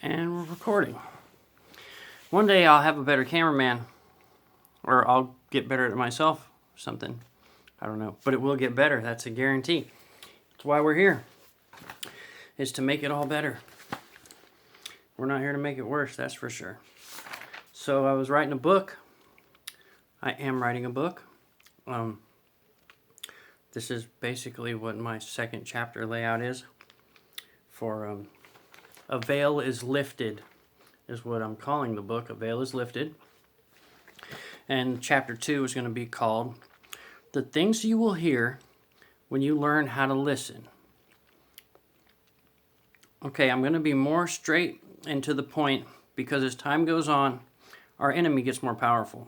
And we're recording. One day I'll have a better cameraman, or I'll get better at it myself, or something. I don't know, but it will get better. That's a guarantee. That's why we're here, is to make it all better. We're not here to make it worse, that's for sure. So I was writing a book. I am writing a book. This is basically what my second chapter layout is for A Veil is Lifted is what I'm calling the book. A Veil is Lifted. And chapter 2 is going to be called The Things You Will Hear When You Learn How to Listen. Okay, I'm going to be more straight and to the point because as time goes on, our enemy gets more powerful.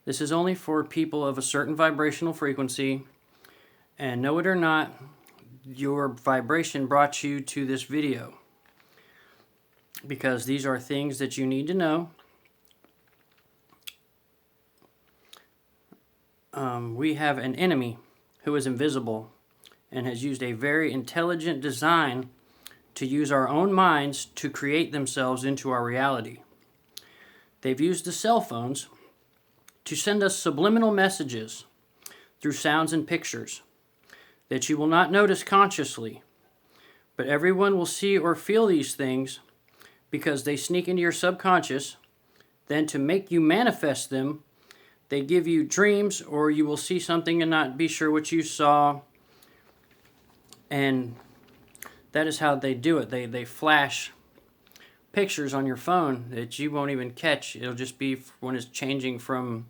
This is only for people of a certain vibrational frequency, and know it or not, your vibration brought you to this video. Because these are things that you need to know. We have an enemy who is invisible and has used a very intelligent design to use our own minds to create themselves into our reality. They've used the cell phones to send us subliminal messages through sounds and pictures that you will not notice consciously, but everyone will see or feel these things because they sneak into your subconscious. Then to make you manifest them, they give you dreams, or you will see something and not be sure what you saw. And that is how they do it. They flash pictures on your phone that you won't even catch. It'll just be when it's changing from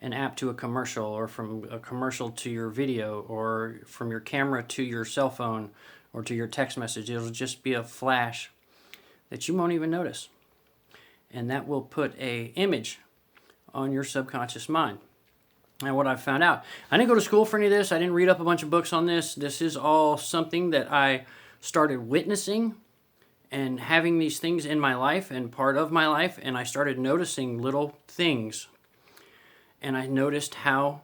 an app to a commercial, or from a commercial to your video, or from your camera to your cell phone, or to your text message. It'll just be a flash that you won't even notice. And that will put an image on your subconscious mind. And what I found out, I didn't go to school for any of this. I didn't read up a bunch of books on this. This is all something that I started witnessing and having these things in my life and part of my life. And I started noticing little things. And I noticed how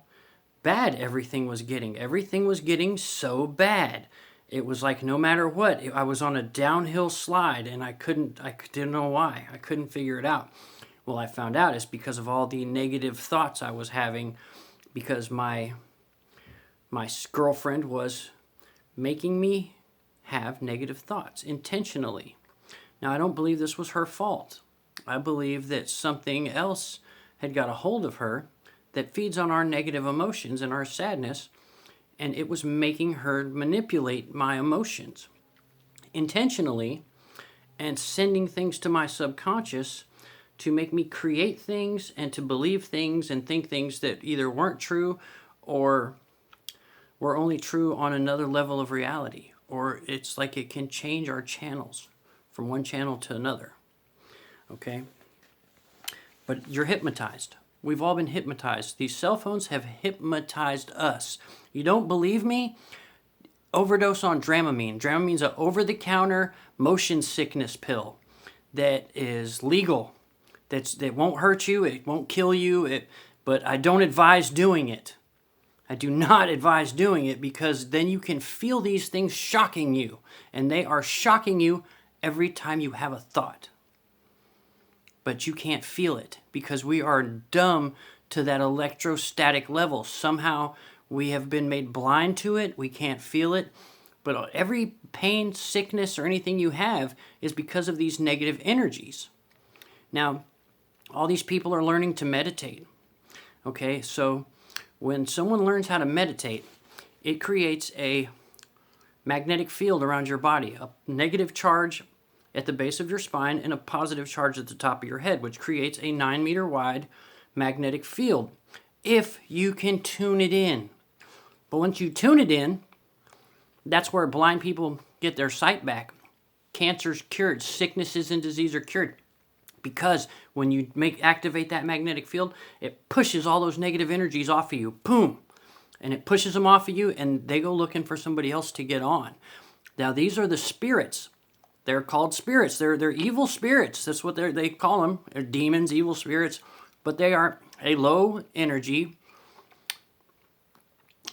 bad everything was getting. Everything was getting so bad. It was like no matter what, I was on a downhill slide, and I didn't know why. I couldn't figure it out. Well, I found out it's because of all the negative thoughts I was having, because my girlfriend was making me have negative thoughts intentionally. Now, I don't believe this was her fault. I believe that something else had got a hold of her that feeds on our negative emotions and our sadness, and it was making her manipulate my emotions intentionally and sending things to my subconscious to make me create things and to believe things and think things that either weren't true or were only true on another level of reality. Or it's like it can change our channels from one channel to another. Okay? But you're hypnotized. We've all been hypnotized. These cell phones have hypnotized us. You don't believe me? Overdose on Dramamine. Dramamine's an over-the-counter motion sickness pill that is legal. That won't hurt you. It won't kill you. But I don't advise doing it. I do not advise doing it, because then you can feel these things shocking you. And they are shocking you every time you have a thought. But you can't feel it because we are dumb to that electrostatic level. Somehow we have been made blind to it. We can't feel it. But every pain, sickness, or anything you have is because of these negative energies. Now, all these people are learning to meditate. Okay, so when someone learns how to meditate, it creates a magnetic field around your body, a negative charge at the base of your spine and a positive charge at the top of your head, which creates a 9-meter wide magnetic field if you can tune it in. But once you tune it in, that's where blind people get their sight back. Cancer's cured, sicknesses and disease are cured, because when you activate that magnetic field, it pushes all those negative energies off of you. Boom! And it pushes them off of you, and they go looking for somebody else to get on. Now, these are the spirits. They're called spirits. They're evil spirits. That's what they call them. They're demons, evil spirits. But they are a low energy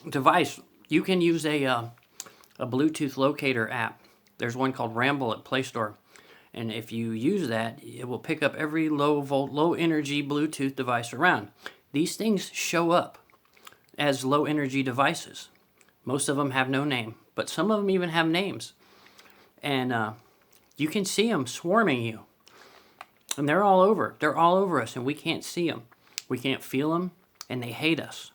device. You can use a Bluetooth locator app. There's one called Ramble at Play Store. And if you use that, it will pick up every low energy Bluetooth device around. These things show up as low energy devices. Most of them have no name, but some of them even have names. And you can see them swarming you. And they're all over. They're all over us, and we can't see them. We can't feel them, and they hate us.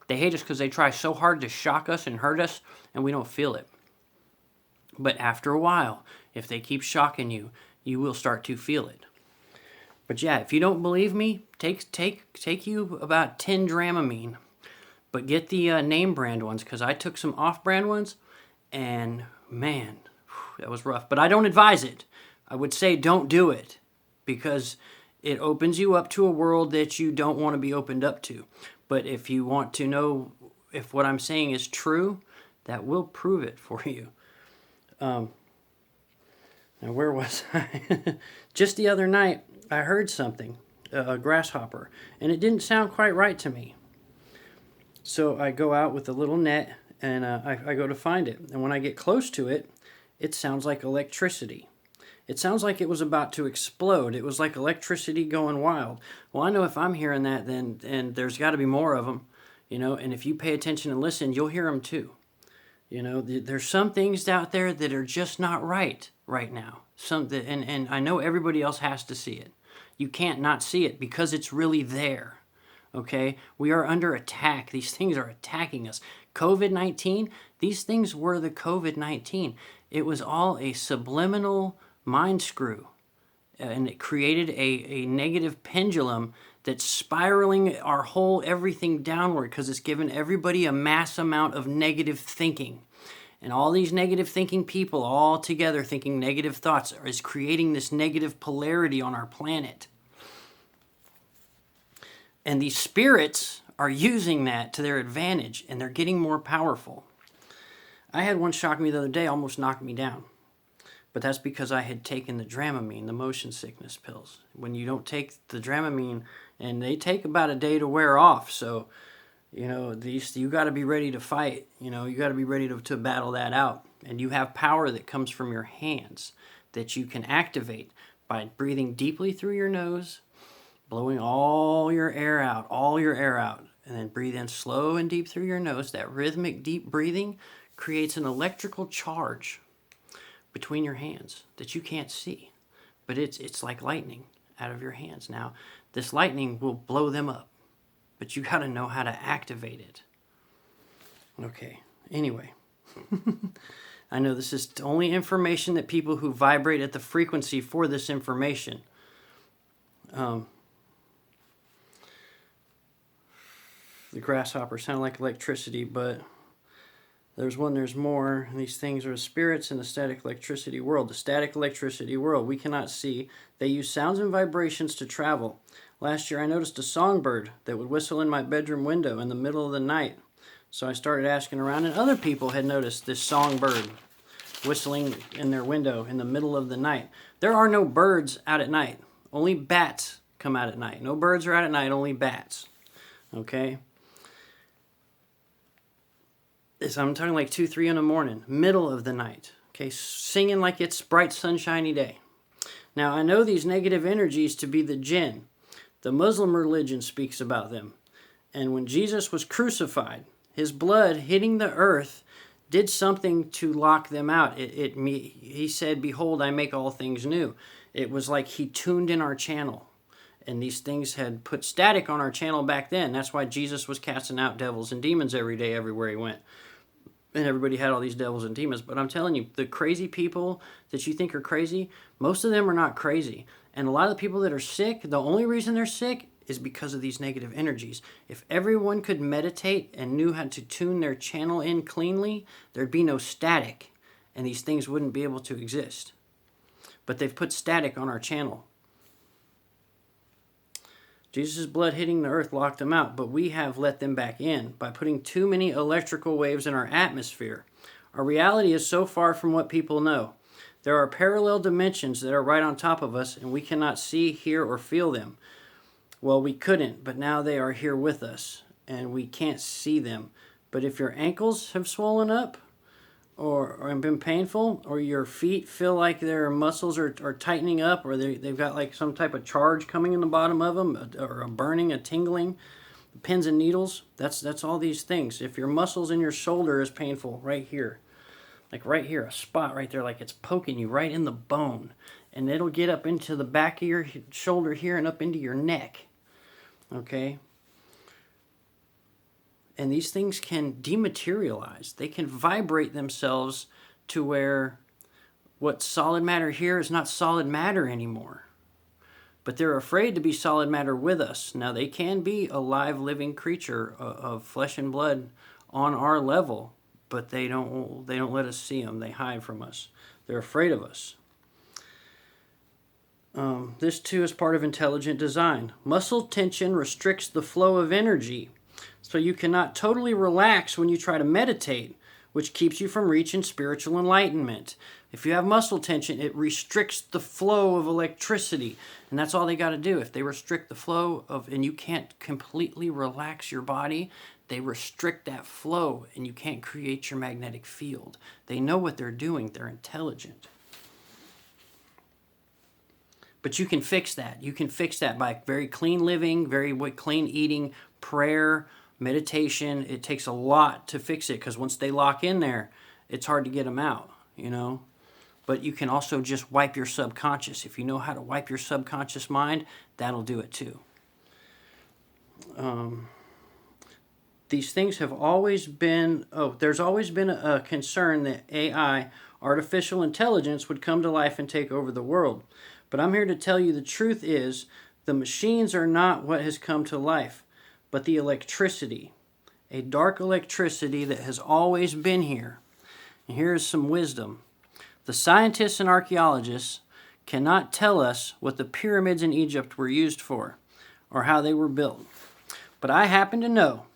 They hate us because they try so hard to shock us and hurt us, and we don't feel it. But after a while, if they keep shocking you, you will start to feel it. But yeah, if you don't believe me, take you about 10 Dramamine. But get the name brand ones, because I took some off-brand ones, and man, that was rough. But I don't advise it. I would say don't do it, because it opens you up to a world that you don't want to be opened up to. But if you want to know if what I'm saying is true, that will prove it for you. Now, where was I? Just the other night, I heard something, a grasshopper, and it didn't sound quite right to me. So I go out with a little net, and I go to find it. And when I get close to it, it sounds like electricity. It sounds like it was about to explode. It was like electricity going wild. Well, I know if I'm hearing that, then and there's got to be more of them, and if you pay attention and listen, you'll hear them too. There's some things out there that are just not right now. And I know everybody else has to see it. You can't not see it because it's really there. Okay? We are under attack. These things are attacking us. COVID-19, these things were the COVID-19. It was all a subliminal mind screw. And it created a negative pendulum that's spiraling our whole everything downward because it's given everybody a mass amount of negative thinking. And all these negative thinking people all together thinking negative thoughts is creating this negative polarity on our planet. And these spirits are using that to their advantage, and they're getting more powerful. I had one shock me the other day, almost knocked me down. But that's because I had taken the Dramamine, the motion sickness pills. When you don't take the Dramamine, and they take about a day to wear off, so you got to be ready to fight. You got to be ready to battle that out. And you have power that comes from your hands that you can activate by breathing deeply through your nose, blowing all your air out, and then breathe in slow and deep through your nose. That rhythmic deep breathing creates an electrical charge between your hands that you can't see, but it's like lightning out of your hands. Now, this lightning will blow them up, but you got to know how to activate it. Okay, anyway, I know this is only information that people who vibrate at the frequency for this information. The grasshopper sounded like electricity, but there's more. These things are spirits in the static electricity world. The static electricity world we cannot see. They use sounds and vibrations to travel. Last year I noticed a songbird that would whistle in my bedroom window in the middle of the night. So I started asking around, and other people had noticed this songbird whistling in their window in the middle of the night. There are no birds out at night. Only bats come out at night. No birds are out at night, only bats. Okay? I'm talking like 2, 3 in the morning, middle of the night, okay, singing like it's bright sunshiny day. Now, I know these negative energies to be the jinn. The Muslim religion speaks about them. And when Jesus was crucified, his blood hitting the earth did something to lock them out. He said, "Behold, I make all things new." It was like he tuned in our channel. And these things had put static on our channel back then. That's why Jesus was casting out devils and demons every day, everywhere he went. And everybody had all these devils and demons. But I'm telling you, the crazy people that you think are crazy, most of them are not crazy. And a lot of the people that are sick, the only reason they're sick is because of these negative energies. If everyone could meditate and knew how to tune their channel in cleanly, there'd be no static. And these things wouldn't be able to exist. But they've put static on our channel. Jesus' blood hitting the earth locked them out, but we have let them back in by putting too many electrical waves in our atmosphere. Our reality is so far from what people know. There are parallel dimensions that are right on top of us, and we cannot see, hear, or feel them. Well, we couldn't, but now they are here with us, and we can't see them. But if your ankles have swollen up, or have been painful, or your feet feel like their muscles are tightening up, or they've got like some type of charge coming in the bottom of them, or a burning, a tingling, pins and needles, that's all these things. If your muscles in your shoulder is painful right here, like right here, a spot right there, like it's poking you right in the bone, and it'll get up into the back of your shoulder here and up into your neck, okay? And these things can dematerialize. They can vibrate themselves to where what's solid matter here is not solid matter anymore. But they're afraid to be solid matter with us. Now, they can be a live, living creature of flesh and blood on our level, but they don't let us see them. They hide from us. They're afraid of us. This, too, is part of intelligent design. Muscle tension restricts the flow of energy, so you cannot totally relax when you try to meditate, which keeps you from reaching spiritual enlightenment. If you have muscle tension, it restricts the flow of electricity. And that's all they got to do. If they restrict the flow of, and you can't completely relax your body, they restrict that flow and you can't create your magnetic field. They know what they're doing. They're intelligent. But you can fix that. You can fix that by very clean living, very clean eating, prayer, meditation. It takes a lot to fix it because once they lock in there, it's hard to get them out, you know. But you can also just wipe your subconscious. If you know how to wipe your subconscious mind, that'll do it too. These things have always been, there's always been a concern that AI, artificial intelligence, would come to life and take over the world. But I'm here to tell you the truth is the machines are not what has come to life, but the electricity, a dark electricity that has always been here. And here's some wisdom. The scientists and archaeologists cannot tell us what the pyramids in Egypt were used for or how they were built. But I happen to know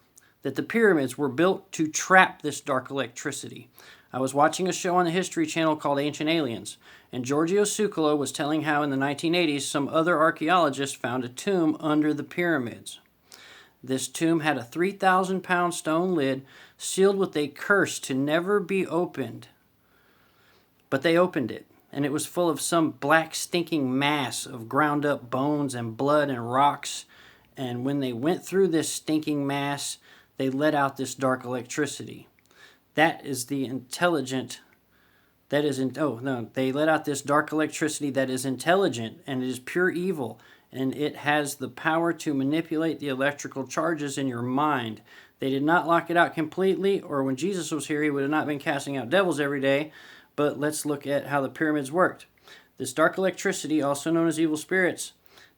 that the pyramids were built to trap this dark electricity. I was watching a show on the History Channel called Ancient Aliens, and Giorgio Tsoukalos was telling how in the 1980s some other archaeologists found a tomb under the pyramids. This tomb had a 3,000-pound stone lid sealed with a curse to never be opened. But they opened it, and it was full of some black stinking mass of ground up bones and blood and rocks. And when they went through this stinking mass, they let out this dark electricity. That is the intelligent, they let out this dark electricity that is intelligent, and it is pure evil, and it has the power to manipulate the electrical charges in your mind. They did not lock it out completely, or when Jesus was here, he would have not been casting out devils every day. But let's look at how the pyramids worked. This dark electricity, also known as evil spirits,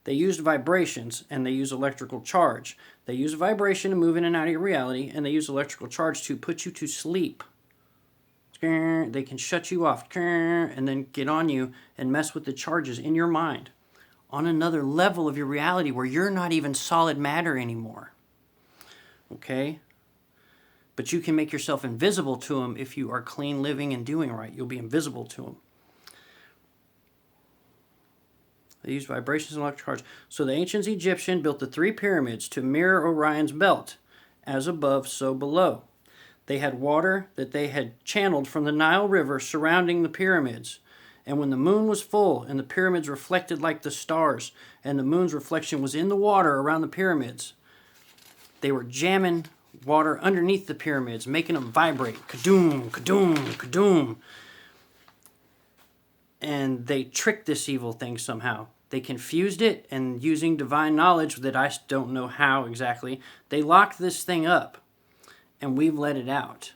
they used vibrations and they use electrical charge. They use vibration to move in and out of your reality, and they use electrical charge to put you to sleep. They can shut you off and then get on you and mess with the charges in your mind on another level of your reality where you're not even solid matter anymore. Okay? But you can make yourself invisible to them if you are clean living and doing right. You'll be invisible to them. They use vibrations and electric charge. So the ancient Egyptians built the 3 pyramids to mirror Orion's belt. As above, so below. They had water that they had channeled from the Nile River surrounding the pyramids. And when the moon was full and the pyramids reflected like the stars, and the moon's reflection was in the water around the pyramids, they were jamming water underneath the pyramids, making them vibrate. Kadoom, kadoom, kadoom. And they tricked this evil thing somehow. They confused it, and using divine knowledge that I don't know how exactly, they locked this thing up, and we've let it out.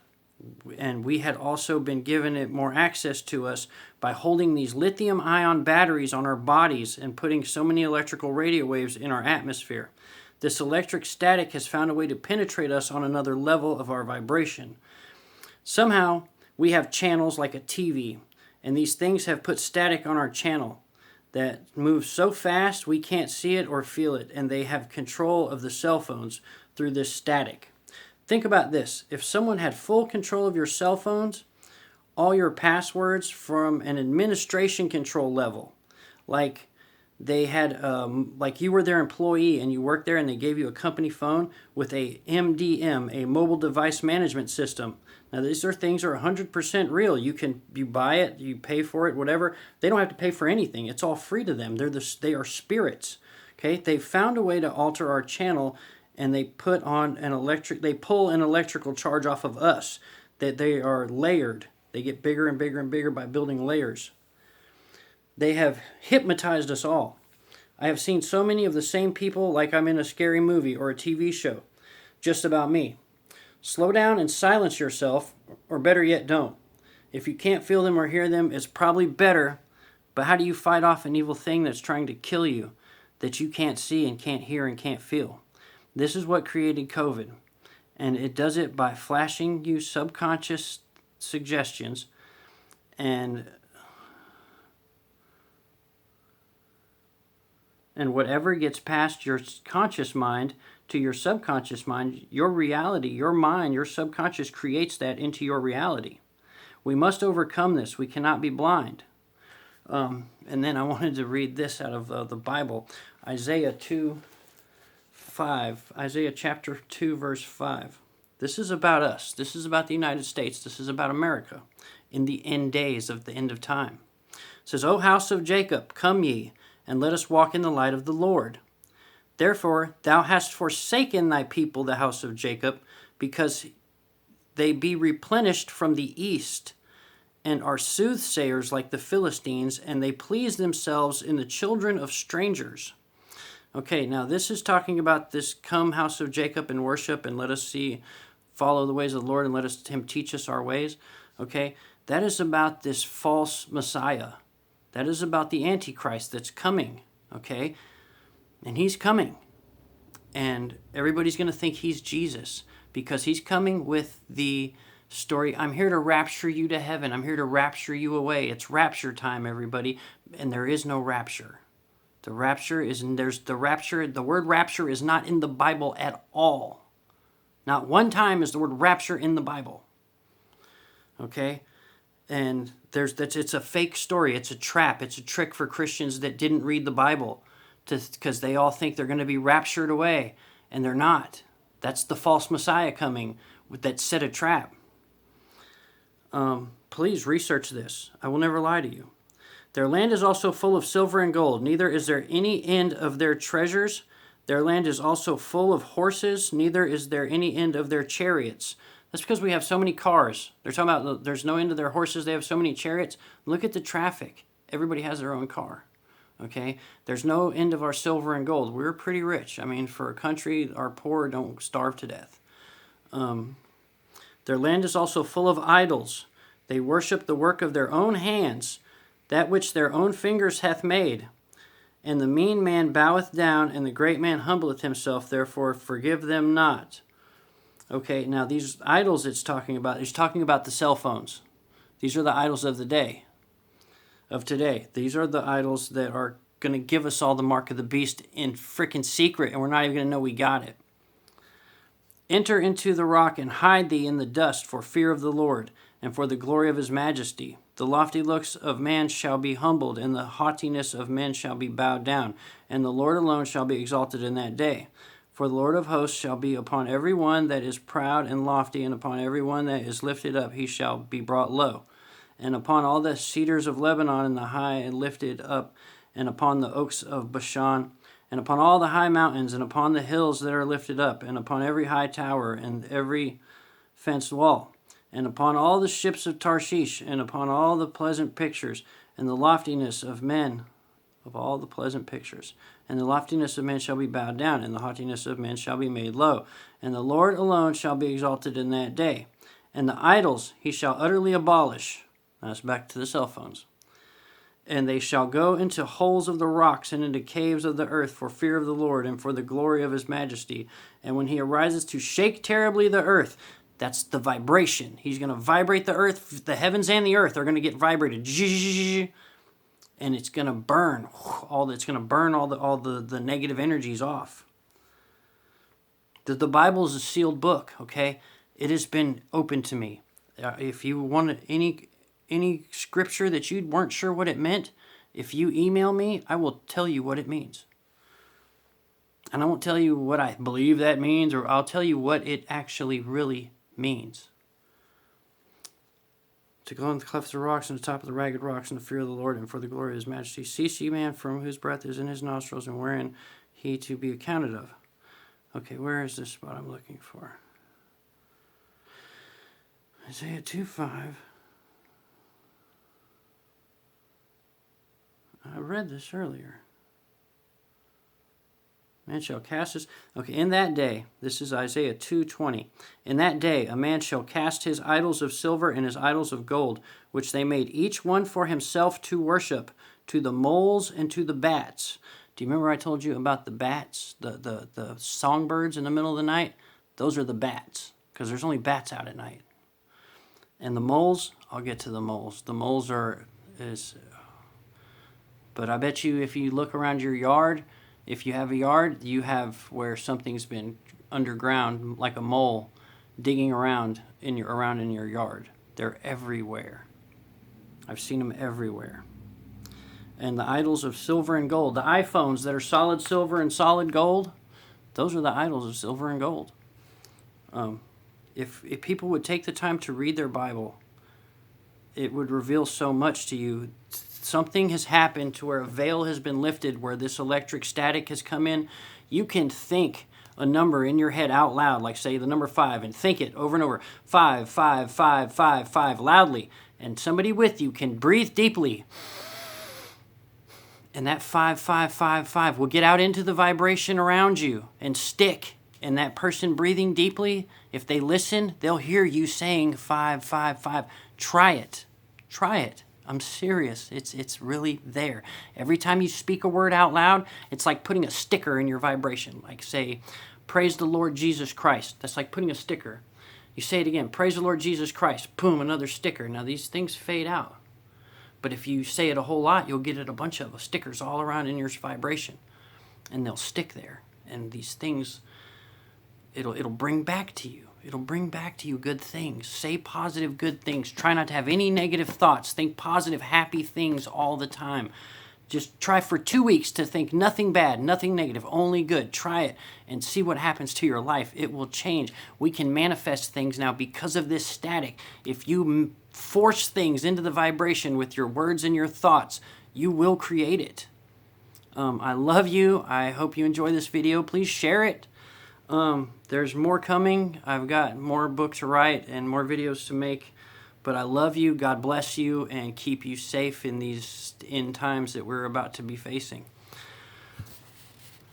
And we had also been given it more access to us by holding these lithium-ion batteries on our bodies and putting so many electrical radio waves in our atmosphere. This electric static has found a way to penetrate us on another level of our vibration. Somehow, we have channels like a TV, and these things have put static on our channel that moves so fast we can't see it or feel it, and they have control of the cell phones through this static. Think about this. If someone had full control of your cell phones, all your passwords from an administration control level, like They had, like you were their employee and you worked there and they gave you a company phone with a MDM, a mobile device management system. Now these are things are 100% real. You buy it, you pay for it, whatever. They don't have to pay for anything. It's all free to them. They are spirits. Okay, they found a way to alter our channel, and they pull an electrical charge off of us. That they are layered. They get bigger and bigger and bigger by building layers. They have hypnotized us all. I have seen so many of the same people like I'm in a scary movie or a TV show, just about me. Slow down and silence yourself, or better yet, don't. If you can't feel them or hear them, it's probably better, but how do you fight off an evil thing that's trying to kill you, that you can't see and can't hear and can't feel? This is what created COVID, and it does it by flashing you subconscious suggestions and whatever gets past your conscious mind to your subconscious mind, your reality, your mind, your subconscious creates that into your reality. We must overcome this. We cannot be blind. And then I wanted to read this out of the Bible, Isaiah chapter 2, verse 5. This is about us. This is about the United States. This is about America in the end days of the end of time. It says, O house of Jacob, come ye, and let us walk in the light of the Lord. Therefore thou hast forsaken thy people, the house of Jacob, because they be replenished from the east, and are soothsayers like the Philistines, and they please themselves in the children of strangers. Okay, now this is talking about this come house of Jacob and worship, and let us follow the ways of the Lord, and let him teach us our ways. Okay, that is about this false Messiah. That is about the Antichrist that's coming, okay? And he's coming. And everybody's going to think he's Jesus because he's coming with the story, I'm here to rapture you to heaven. I'm here to rapture you away. It's rapture time, everybody. And there is no rapture. The word rapture is not in the Bible at all. Not one time is the word rapture in the Bible. Okay? And it's a fake story. It's a trap. It's a trick for Christians that didn't read the Bible, because they all think they're going to be raptured away, and they're not. That's the false Messiah coming that set a trap. Please research this. I will never lie to you. Their land is also full of silver and gold. Neither is there any end of their treasures. Their land is also full of horses. Neither is there any end of their chariots. That's because we have so many cars. They're talking about there's no end to their horses. They have so many chariots. Look at the traffic. Everybody has their own car. Okay? There's no end of our silver and gold. We're pretty rich. I mean, for a country, our poor don't starve to death. Their land is also full of idols. They worship the work of their own hands, that which their own fingers hath made. And the mean man boweth down, and the great man humbleth himself. Therefore forgive them not. Okay, now these idols it's talking about the cell phones. These are the idols of the day, of today. These are the idols that are going to give us all the mark of the beast in freaking secret, and we're not even going to know we got it. Enter into the rock and hide thee in the dust for fear of the Lord and for the glory of his majesty. The lofty looks of man shall be humbled, and the haughtiness of men shall be bowed down, and the Lord alone shall be exalted in that day. For the Lord of hosts shall be upon every one that is proud and lofty, and upon every one that is lifted up he shall be brought low. And upon all the cedars of Lebanon and the high and lifted up, and upon the oaks of Bashan, and upon all the high mountains, and upon the hills that are lifted up, and upon every high tower, and every fenced wall, and upon all the ships of Tarshish, and upon all the pleasant pictures, and the loftiness of men, of all the pleasant pictures. And the loftiness of men shall be bowed down, and the haughtiness of men shall be made low. And the Lord alone shall be exalted in that day. And the idols he shall utterly abolish. That's back to the cell phones. And they shall go into holes of the rocks and into caves of the earth for fear of the Lord and for the glory of his majesty. And when he arises to shake terribly the earth, that's the vibration. He's going to vibrate the earth. The heavens and the earth are going to get vibrated. And it's going to burn all the negative energies off. The Bible is a sealed book, okay? It has been open to me. If you wanted any scripture that you weren't sure what it meant, If you email me, I will tell you what it means. And I won't tell you what I believe that means, or I'll tell you what it actually really means. To go in the clefts of the rocks and the top of the ragged rocks in the fear of the Lord and for the glory of his majesty. Cease ye, man, from whose breath is in his nostrils, and wherein he to be accounted of. Okay, where is this spot I'm looking for? Isaiah 2:5. I read this earlier. Man shall cast his... Okay, in that day, this is Isaiah 2:20. In that day, a man shall cast his idols of silver and his idols of gold, which they made each one for himself to worship, to the moles and to the bats. Do you remember I told you about the bats, the songbirds in the middle of the night? Those are the bats, because there's only bats out at night. And the moles, I'll get to the moles. The moles but I bet you if you look around your yard, if you have a yard, you have where something's been underground, like a mole, digging around in your yard. They're everywhere. I've seen them everywhere. And the idols of silver and gold, the iPhones that are solid silver and solid gold, those are the idols of silver and gold. If people would take the time to read their Bible, it would reveal so much to you. Something has happened to where a veil has been lifted, where this electric static has come in. You can think a number in your head out loud, like say the number 5, and think it over and over. 5, 5, 5, 5, 5, loudly. And somebody with you can breathe deeply. And that 5, 5, 5, 5 will get out into the vibration around you and stick. And that person breathing deeply, if they listen, they'll hear you saying 5, 5, 5. Try it. Try it. I'm serious. It's really there. Every time you speak a word out loud, it's like putting a sticker in your vibration. Like say, praise the Lord Jesus Christ. That's like putting a sticker. You say it again, praise the Lord Jesus Christ. Boom, another sticker. Now these things fade out. But if you say it a whole lot, you'll get it a bunch of stickers all around in your vibration. And they'll stick there. And these things, it'll bring back to you. It'll bring back to you good things. Say positive, good things. Try not to have any negative thoughts. Think positive, happy things all the time. Just try for 2 weeks to think nothing bad, nothing negative, only good. Try it and see what happens to your life. It will change. We can manifest things now because of this static. If you force things into the vibration with your words and your thoughts, you will create it. I love you. I hope you enjoy this video. Please share it. There's more coming. I've got more books to write and more videos to make. But I love you. God bless you and keep you safe in these end times that we're about to be facing.